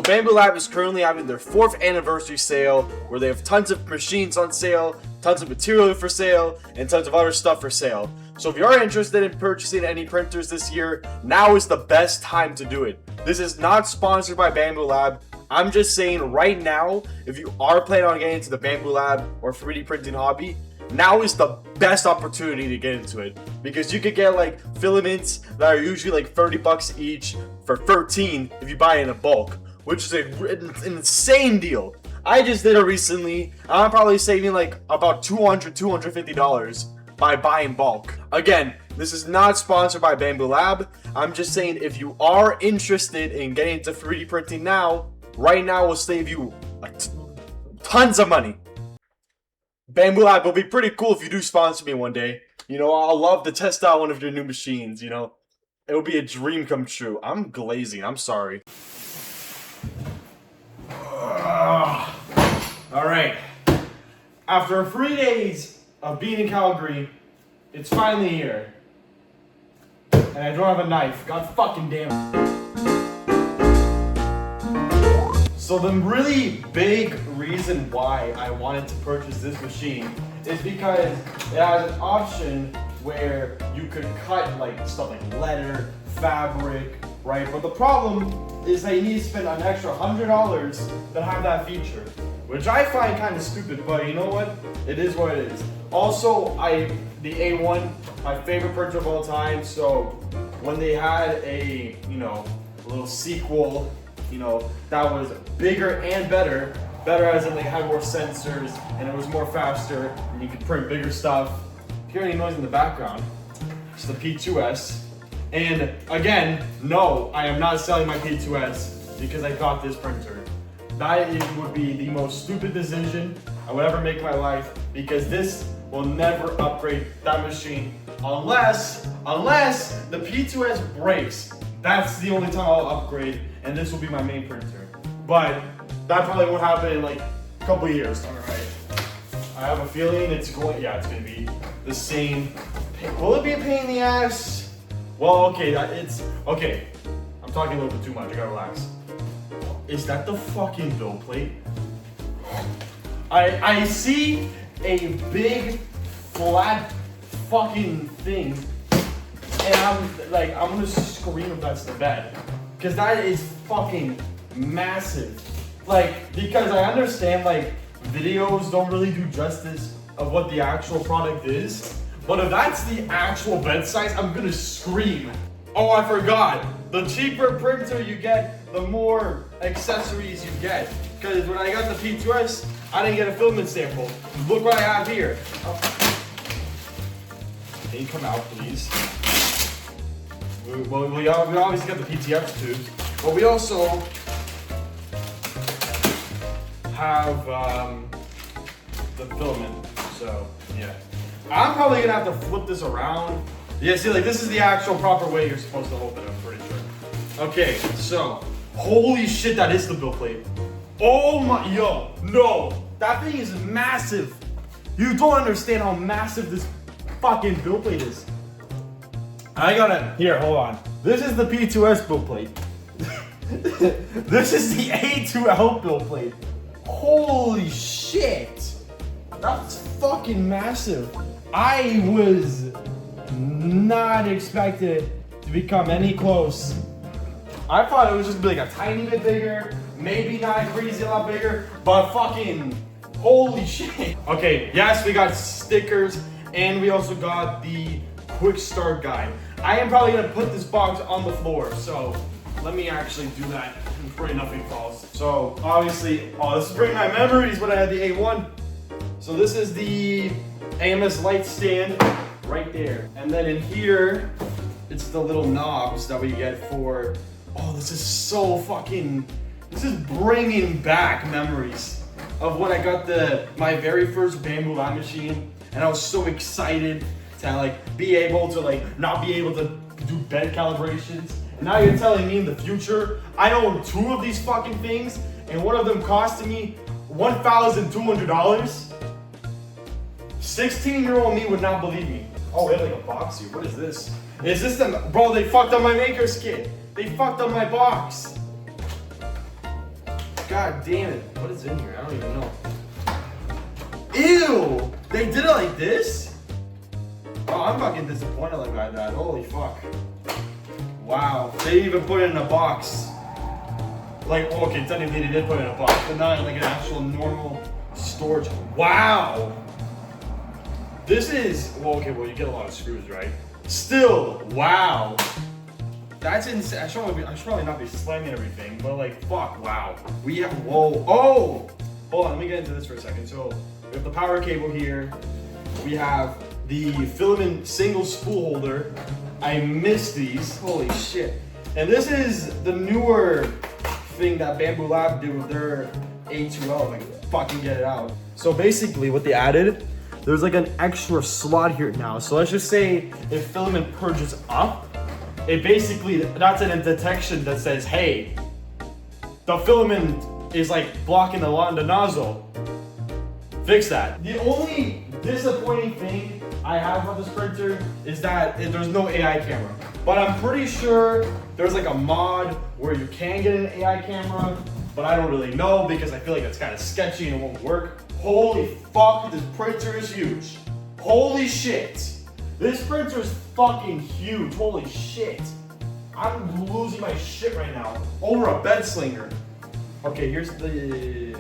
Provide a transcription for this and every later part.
Bambu Lab is currently having their 4th anniversary sale where they have tons of machines on sale, tons of material for sale, and tons of other stuff for sale. So if you are interested in purchasing any printers this year, now is the best time to do it. This is not sponsored by Bambu Lab. I'm just saying right now, if you are planning on getting into the Bambu Lab or 3D printing hobby, now is the best opportunity to get into it, because you could get like filaments that are usually like 30 bucks each for 13 if you buy in a bulk, which is an insane deal. I just did it recently. I'm probably saving like about $250 by buying bulk. Again, this is not sponsored by Bambu Lab. I'm just saying if you are interested in getting into 3D printing now, right now will save you tons of money. Bambu Lab will be pretty cool if you do sponsor me one day. You know, I'll love to test out one of your new machines, you know. It will be a dream come true. I'm glazing, I'm sorry. Alright. After 3 days of being in Calgary, it's finally here. And I don't have a knife. God fucking damn it. So the really big reason why I wanted to purchase this machine is because it has an option where you could cut like stuff like leather, fabric, right? But the problem is that you need to spend an extra $100 to have that feature, which I find kind of stupid, but you know what? It is what it is. Also, the A1, my favorite printer of all time, so when they had a, a little sequel, that was bigger and better as in they had more sensors and it was more faster and you could print bigger stuff. If you hear any noise in the background, it's the P2S. And again, no, I am not selling my P2S because I got this printer. That would be the most stupid decision I would ever make in my life, because this will never upgrade that machine unless the P2S breaks. That's the only time I'll upgrade, and this will be my main printer. But that probably won't happen in like a couple of years. All right. I have a feeling it's going to be the same. Will it be a pain in the ass? Well, okay, okay. I'm talking a little bit too much, I gotta relax. Is that the fucking build plate? I see a big flat fucking thing, and I'm gonna scream if that's the bed, because that is fucking massive. Because I understand videos don't really do justice of what the actual product is, but if that's the actual bed size, I'm gonna scream. Oh, I forgot. The cheaper printer you get, the more accessories you get. Because when I got the P2S, I didn't get a filament sample. Look what I have here. Can you come out, please? Well, we obviously got the PTF tubes, but we also have the filament. So yeah, I'm probably gonna have to flip this around. Yeah, see, this is the actual proper way you're supposed to open it, I'm pretty sure. Okay, so holy shit, that is the build plate. Oh my, no, that thing is massive. You don't understand how massive this fucking build plate is. Here, hold on. This is the P2S build plate. This is the A2L build plate. Holy shit. That's fucking massive. I was not expected to become any close. I thought it was just be a tiny bit bigger, maybe not a crazy lot bigger, but fucking holy shit. Okay, yes, we got stickers, and we also got the quick start guide. I am probably gonna put this box on the floor, so let me actually do that before nothing falls. So obviously, this is bringing my memories when I had the A1. So this is the AMS light stand right there. And then in here, it's the little knobs that we get for, this is bringing back memories of when I got my very first Bambu Lab machine, and I was so excited to be able to not be able to do bed calibrations. And now you're telling me in the future, I own 2 of these fucking things, and one of them costing me $1,200? 16-year-old me would not believe me. Oh, we have a box here. What is this? Is this the, bro, they fucked up my maker's kit. They fucked up my box. God damn it. What is in here? I don't even know. Ew! They did it like this? Oh, I'm fucking disappointed like that. Holy fuck. Wow. They even put it in a box. Like, okay, technically they did put it in a box, but not like an actual normal storage. Wow! This is, well, okay, well, you get a lot of screws, right? Still, wow. That's insane. I should probably not be slamming everything, but like, fuck, wow. We have, whoa, oh! Hold on, let me get into this for a second. So, we have the power cable here. We have the filament single spool holder. I missed these, holy shit. And this is the newer thing that Bambu Lab did with their A2L, like, fucking get it out. So basically what they added, there's like an extra slot here now. So let's just say if filament purges up, it basically, that's a detection that says, hey, the filament is like blocking the nozzle. Fix that. The only disappointing thing I have about this printer is that there's no AI camera. But I'm pretty sure there's like a mod where you can get an AI camera, but I don't really know because I feel like it's kind of sketchy and it won't work. Holy fuck, this printer is huge. Holy shit. This printer is fucking huge. Holy shit. I'm losing my shit right now over a bed slinger. Okay, here's the...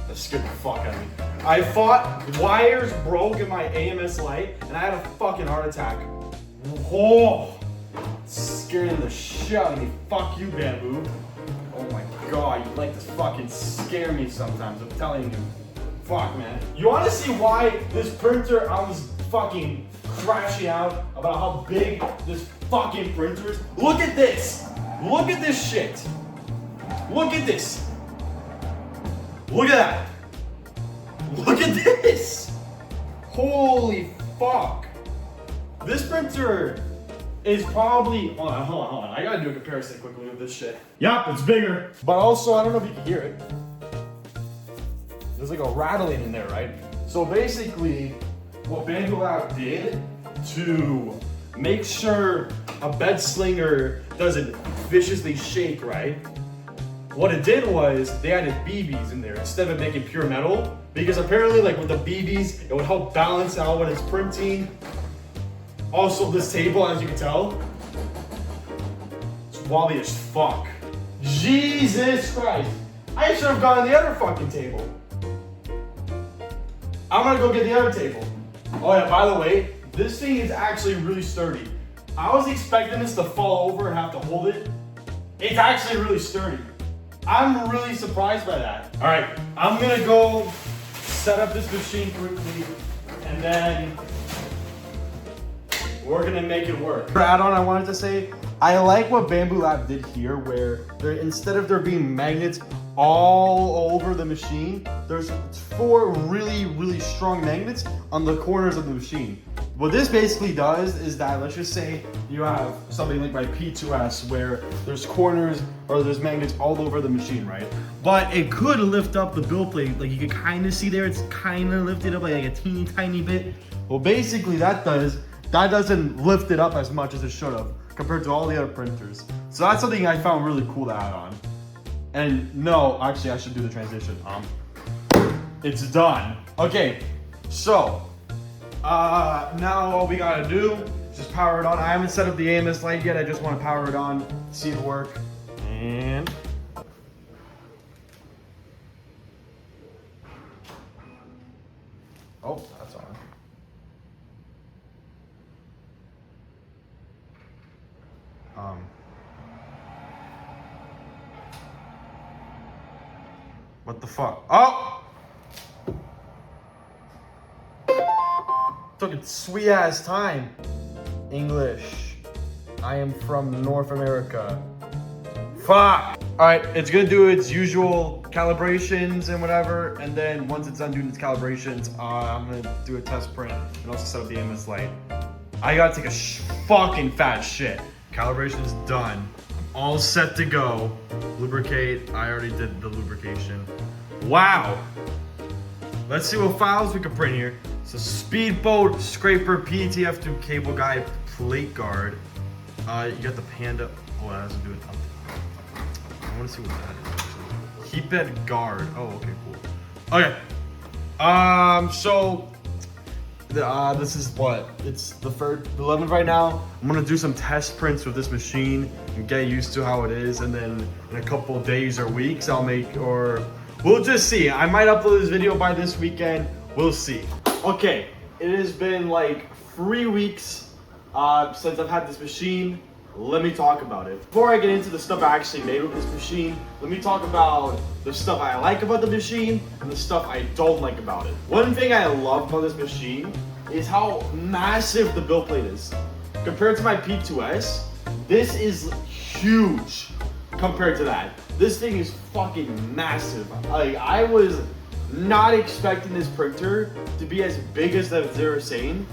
That scared the fuck out of me. I thought wires broke in my AMS light and I had a fucking heart attack. Oh, scaring the shit out of me. Fuck you, Bambu. Oh my god, you like to fucking scare me sometimes, I'm telling you. Fuck, man. You want to see why this printer, I was fucking crashing out about how big this fucking printer is? Look at this. Look at this shit. Look at this. Look at that. Look at this. Holy fuck. This printer is probably, hold on. I gotta do a comparison quickly with this shit. Yup, it's bigger. But also, I don't know if you can hear it. There's like a rattling in there, right? So basically, what Bambu Lab did to make sure a bed slinger doesn't viciously shake, right? What it did was they added BBs in there instead of making pure metal, because apparently like with the BBs, it would help balance out when it's printing. Also, this table, as you can tell, it's wobbly as fuck. Jesus Christ. I should have gotten the other fucking table. I'm gonna go get the other table. Oh yeah, by the way, this thing is actually really sturdy. I was expecting this to fall over and have to hold it. It's actually really sturdy. I'm really surprised by that. All right, I'm gonna go set up this machine quickly and then we're gonna make it work. For add-on, I wanted to say, I like what Bambu Lab did here where instead of there being magnets all over the machine, there's 4 really strong magnets on the corners of the machine. What this basically does is that, let's just say you have something like my P2S where there's corners or there's magnets all over the machine, right? But it could lift up the build plate, like you can kind of see there, it's kind of lifted up like a teeny tiny bit. Well, basically that doesn't lift it up as much as it should have compared to all the other printers. So that's something I found really cool to add on. And no, actually I should do the transition. It's done. Okay, so now all we gotta do is just power it on. I haven't set up the AMS light yet. I just want to power it on, see it work. And oh, that's on. What the fuck? Oh! Took a sweet ass time. English. I am from North America. Fuck! Alright, it's gonna do its usual calibrations and whatever, and then once it's done doing its calibrations, I'm gonna do a test print and also set up the AMS light. I gotta take a fucking fat shit. Calibration's done. I'm all set to go. Lubricate, I already did the lubrication. Wow! Let's see what files we can print here. So speedboat, scraper, PETF2 cable guide, plate guard. You got the Panda. Oh, that doesn't do it. want to see what that is actually. Heat bed guard. Oh, okay, cool. Okay. So this is what? It's the 11th right now. I'm gonna do some test prints with this machine and get used to how it is, and then in a couple days or weeks I'll make, or we'll just see. I might upload this video by this weekend. We'll see. Okay, it has been like 3 weeks since I've had this machine. Let me talk about it. Before I get into the stuff I actually made with this machine, let me talk about the stuff I like about the machine and the stuff I don't like about it. One thing I love about this machine is how massive the build plate is. Compared to my P2S, this is huge compared to that. This thing is fucking massive. Like, I was not expecting this printer to be as big as they were saying,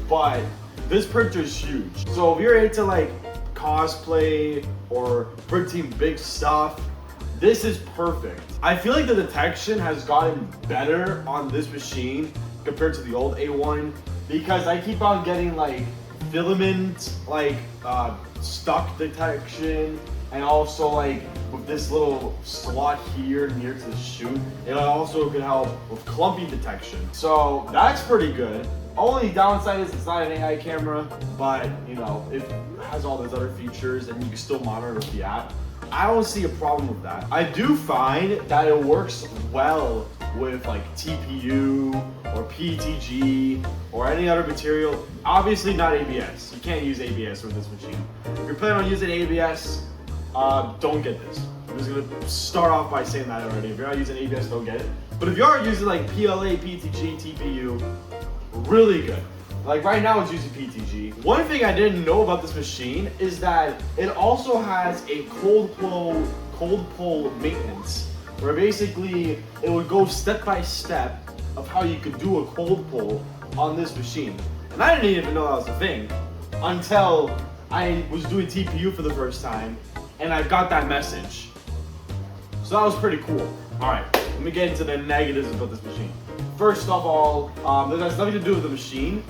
but this printer is huge. So if you're into like cosplay or printing big stuff, this is perfect. I feel like the detection has gotten better on this machine compared to the old A1 because I keep on getting like filament, like stuck detection, and also like with this little slot here near to the chute, it also can help with clumpy detection. So that's pretty good. Only downside is it's not an AI camera, but you know, it has all those other features and you can still monitor with the app. I don't see a problem with that. I do find that it works well with like TPU or PETG or any other material. Obviously not ABS. You can't use ABS with this machine. If you're planning on using ABS, don't get this. I'm just gonna start off by saying that already. If you're not using ABS, don't get it. But if you are using like PLA, PETG, TPU, really good. Like right now it's using PTG. One thing I didn't know about this machine is that it also has a cold pull maintenance, where basically it would go step by step of how you could do a cold pull on this machine. And I didn't even know that was a thing until I was doing TPU for the first time and I got that message. So that was pretty cool. All right, let me get into the negatives about this machine. First of all, that has nothing to do with the machine,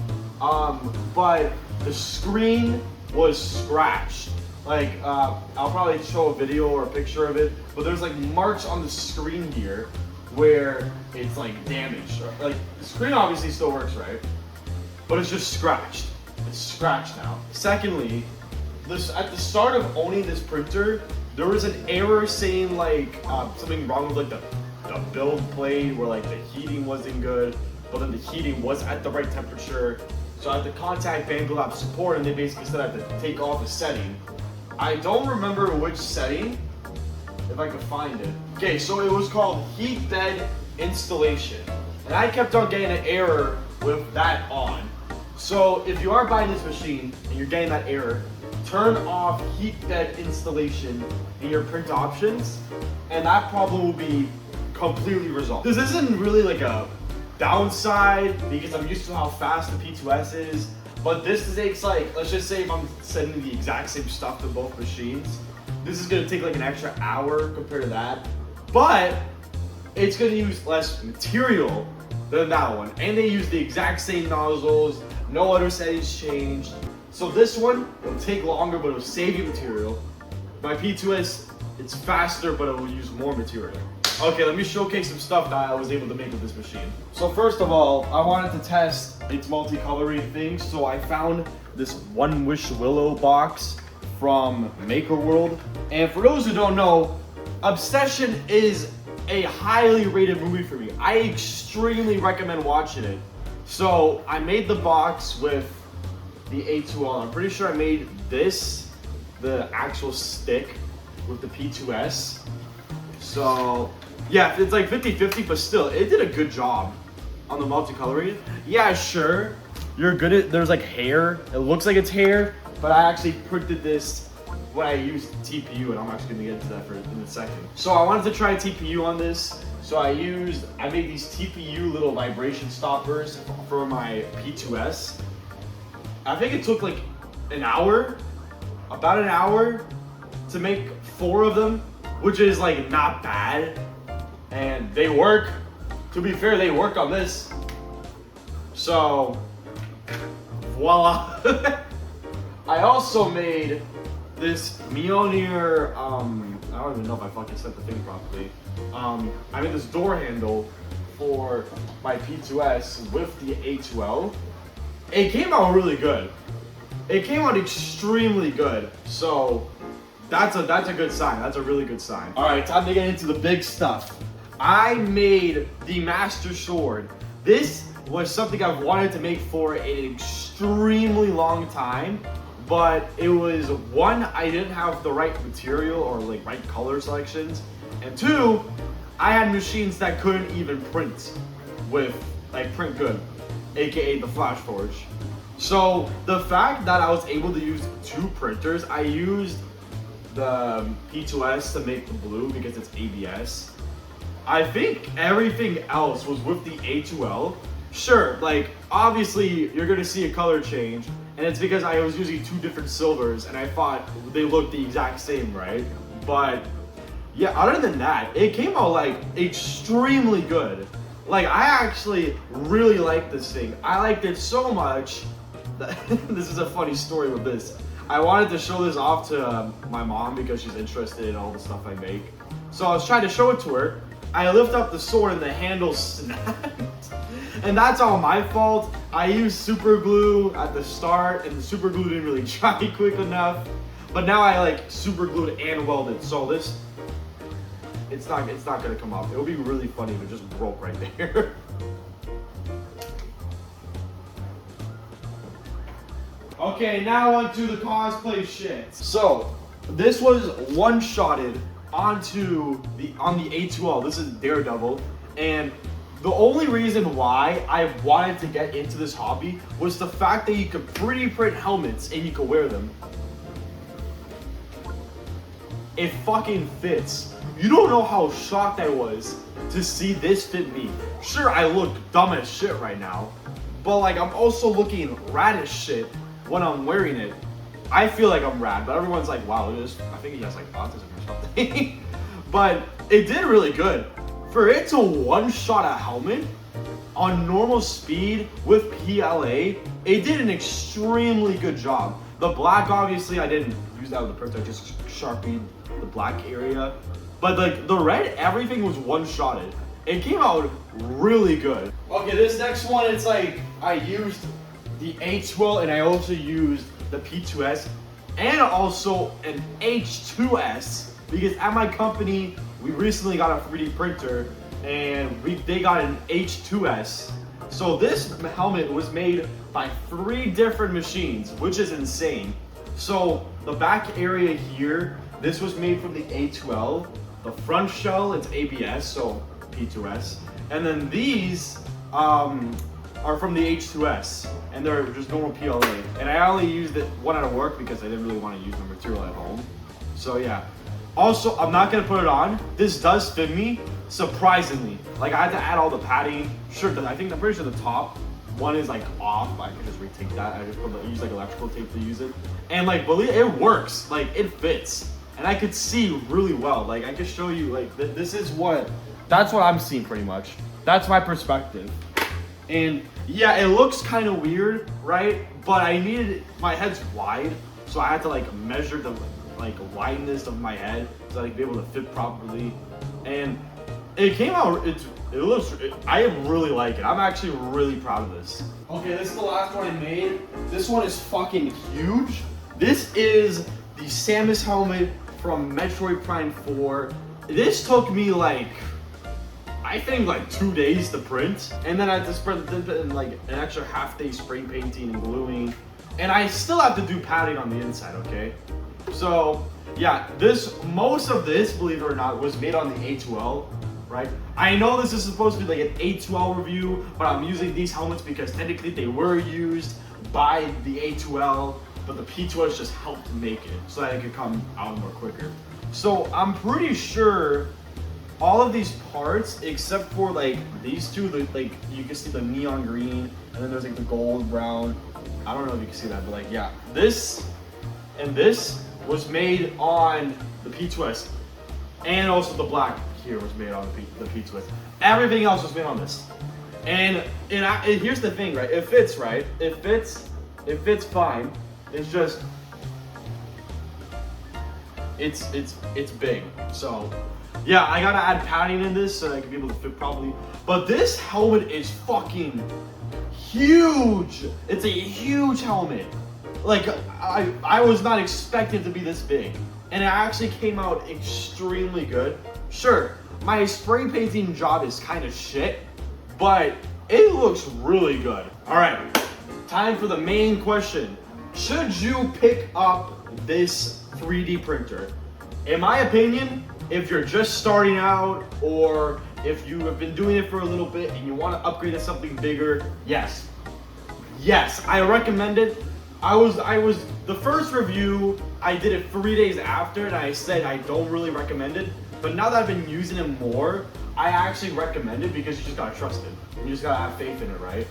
but the screen was scratched. Like, I'll probably show a video or a picture of it, but there's like marks on the screen here where it's like damaged. Like, the screen obviously still works, right? But it's just scratched. It's scratched now. Secondly, at the start of owning this printer, there was an error saying like something wrong with like the build plate where like the heating wasn't good, but then the heating was at the right temperature. So I had to contact Bambu Lab support and they basically said I had to take off a setting. I don't remember which setting, if I could find it. Okay, so it was called heat bed installation. And I kept on getting an error with that on. So if you are buying this machine and you're getting that error, turn off heat bed installation in your print options and that problem will be completely resolved. This isn't really like a downside because I'm used to how fast the P2S is, but this takes like, let's just say if I'm sending the exact same stuff to both machines, this is gonna take like an extra hour compared to that, but it's gonna use less material than that one. And they use the exact same nozzles, no other settings changed. So this one will take longer, but it'll save you material. My P2S, it's faster, but it will use more material. Okay, let me showcase some stuff that I was able to make with this machine. So first of all, I wanted to test its multicoloring thing, so I found this One Wish Willow box from Maker World. And for those who don't know, Obsession is a highly rated movie for me. I extremely recommend watching it. So I made the box with the A2L. I'm pretty sure I made this, the actual stick, with the P2S. So yeah, it's like 50-50, but still, it did a good job on the multicoloring. Yeah, sure, you're good at, there's like hair. It looks like it's hair, but I actually printed this when I used TPU, and I'm actually gonna get into that in a second. So I wanted to try TPU on this. So I made these TPU little vibration stoppers for my P2S. I think it took like about an hour to make 4 of them, which is like not bad. And they work. To be fair, they work on this. So, voila. I also made this Mjolnir I don't even know if I fucking set the thing properly. I made this door handle for my P2S with the A2L. It came out really good. It came out extremely good. So that's a good sign. That's a really good sign. All right, time to get into the big stuff. I made the Master Sword. This was something I've wanted to make for an extremely long time, but it was one, I didn't have the right material or like right color selections, and two, I had machines that couldn't even print with like print good, aka the Flash Forge. So the fact that I was able to use two printers, I used the P2S to make the blue because it's ABS. I think everything else was with the A2L. Sure, like obviously you're gonna see a color change, and it's because I was using two different silvers and I thought they looked the exact same, right? But yeah, other than that, it came out like extremely good. Like I actually really like this thing. I liked it so much that this is a funny story with this. I wanted to show this off to my mom because she's interested in all the stuff I make. So I was trying to show it to her. I lift up the sword and the handle snapped. And that's all my fault. I used super glue at the start and the super glue didn't really dry quick enough. But now I like super glued and welded. So this, it's not gonna come off. It would be really funny if it just broke right there. Okay, now onto the cosplay shit. So this was one-shotted on the A2L. This is Daredevil, and the only reason why I wanted to get into this hobby was the fact that you could 3D print helmets and you could wear them. It fucking fits. You don't know how shocked I was to see this fit me. Sure, I look dumb as shit right now, but like I'm also looking rad as shit when I'm wearing it. I feel like I'm rad, but everyone's like, wow, look at this. I think he has like autism or something. But it did really good. For it to one-shot a helmet on normal speed with PLA, it did an extremely good job. The black, obviously, I didn't use that with the printer, I just sharpied the black area. But like the red, everything was one-shotted. It came out really good. Okay, this next one, it's like I used the A2L and I also used the P2S and also an H2S because at my company we recently got a 3D printer and they got an H2S. So this helmet was made by 3 different machines, which is insane. So the back area here, this was made from the A2L. The front shell, it's ABS, so P2S. And then these are from the H2S, and they're just normal PLA. And I only used one at work because I didn't really want to use my material at home. So yeah. Also, I'm not gonna put it on. This does fit me, surprisingly. Like I had to add all the padding. Sure, I'm pretty sure the top one is like off. I can just retake that. I just use like electrical tape to use it. And like, believe it works. Like it fits. And I could see really well. Like I could show you like, that's what I'm seeing pretty much. That's my perspective. And yeah, it looks kind of weird, right? But I needed, my head's wide, so I had to like measure the like wideness of my head so I could be able to fit properly. And it came out, I really like it. I'm actually really proud of this. Okay, this is the last one I made. This one is fucking huge. This is the Samus helmet from Metroid Prime 4. This took me like, I think like 2 days to print, and then I had to spread in like an extra half day spray painting and gluing, and I still have to do padding on the inside, okay? So yeah, most of this, believe it or not, was made on the A2L, right? I know this is supposed to be like an A2L review, but I'm using these helmets because technically they were used by the A2L, but the P2S just helped make it so that it could come out more quicker. So I'm pretty sure all of these parts, except for like these two, like you can see the neon green, and then there's like the gold brown. I don't know if you can see that, but like yeah, this and this was made on the P2S, and also the black here was made on the P2S. Everything else was made on this. And here's the thing, right? It fits, right? It fits fine. It's just it's big. So yeah, I gotta add padding in this so I can be able to fit properly. But this helmet is fucking huge. It's a huge helmet. Like I was not expecting it to be this big, and it actually came out extremely good. Sure, my spray painting job is kind of shit, but it looks really good. All right, time for the main question. Should you pick up this 3D printer? In my opinion, if you're just starting out or if you have been doing it for a little bit and you want to upgrade to something bigger, yes. Yes, I recommend it. I was the first review, I did it 3 days after and I said I don't really recommend it. But now that I've been using it more, I actually recommend it because you just gotta trust it. You just gotta have faith in it, right?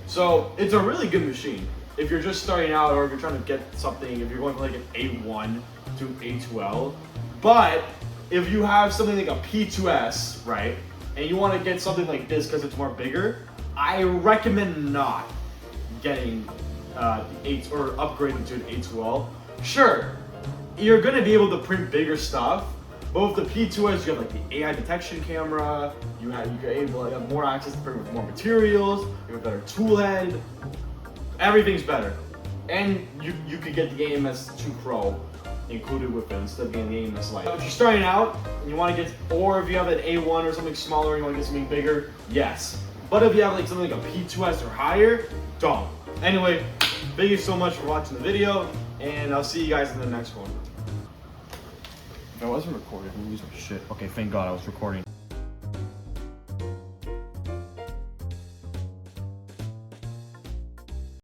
So it's a really good machine. If you're just starting out or if you're trying to get something, if you're going from like an A1 to A2L. But if you have something like a P2S, right? And you wanna get something like this because it's more bigger, I recommend not getting the 8 or upgrading to an A2L. Sure, you're gonna be able to print bigger stuff, but with the P2S, you have like the AI detection camera. You're able to have more access to print with more materials. You have a better tool head. Everything's better, and you could get the AMS2 Pro included with it instead of getting the AMS Lite. If you're starting out and you want to get, or if you have an A1 or something smaller and you want to get something bigger, yes. But if you have like something like a P2S or higher, don't. Anyway, thank you so much for watching the video, and I'll see you guys in the next one. I wasn't recording. I'm losing my shit. Okay, thank God I was recording.